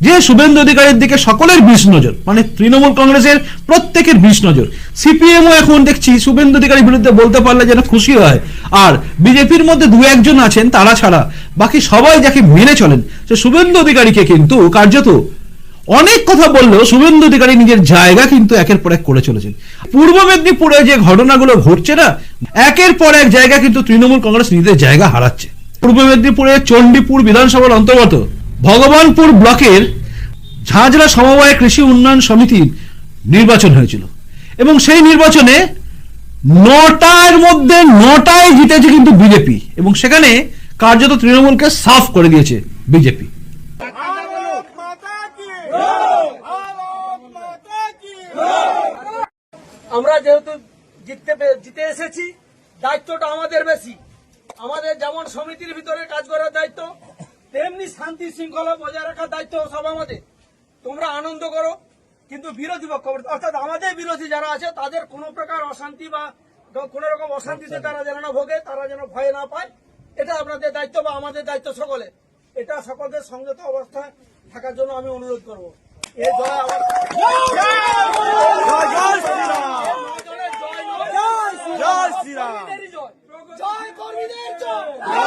যে শুভেন্দু অধিকারীর দিকে সকলের বিষ নজর, মানে তৃণমূল কংগ্রেসের প্রত্যেকের বিষ নজর। সিপিএমও এখন দেখছি শুভেন্দু অধিকারীর বিরুদ্ধে বলতে পারলে যেন খুশি হয়। আর বিজেপির মধ্যে দু একজন আছেন, তারা ছাড়া বাকি সবাই যাকে মেনে চলেন, সে শুভেন্দু অধিকারীকে কিন্তু কার্যত অনেক কথা বললেও শুভেন্দু অধিকারী নিজের জায়গা কিন্তু একের পর এক করে চলেছেন। পূর্ব মেদিনীপুরে যে ঘটনাগুলো ঘটছে না, একের পর এক জায়গা কিন্তু তৃণমূল কংগ্রেস নিজের জায়গা হারাচ্ছে। পূর্ব মেদিনীপুরের চণ্ডীপুর বিধানসভার অন্তর্গত ভগবানপুর ব্লকের ঝাঁঝরা সমবায় কৃষি উন্নয়ন সমিতির নির্বাচন হয়েছিল এবং সেই নির্বাচনে 9টার মধ্যে 9টায় জিতেছে কিন্তু বিজেপি, এবং সেখানে কার্যত তৃণমূলকে সাফ করে দিয়েছে বিজেপি। আমরা যেহেতু জিতে এসেছি, দায়িত্বটা আমাদের বেশি। আমাদের যেমন সমিতির ভিতরে কাজ করার দায়িত্ব, তেমনি শান্তি শৃঙ্খলা বজায় রাখার দায়িত্ব সব আমাদের। তোমরা আনন্দ করো, কিন্তু বিরোধী পক্ষ অর্থাৎ আমাদের বিরোধী যারা আছে তাদের কোনো প্রকার অশান্তি বা কোন রকম অশান্তিতে তারা যেন না ভোগে, তারা যেন ভয় না পায়, এটা আপনাদের দায়িত্ব বা আমাদের দায়িত্ব সকলে। এটা সকলকে সংযত অবস্থায় থাকার জন্য আমি অনুরোধ করবো। এই জয় আমার জয় কর্মীদের জয়।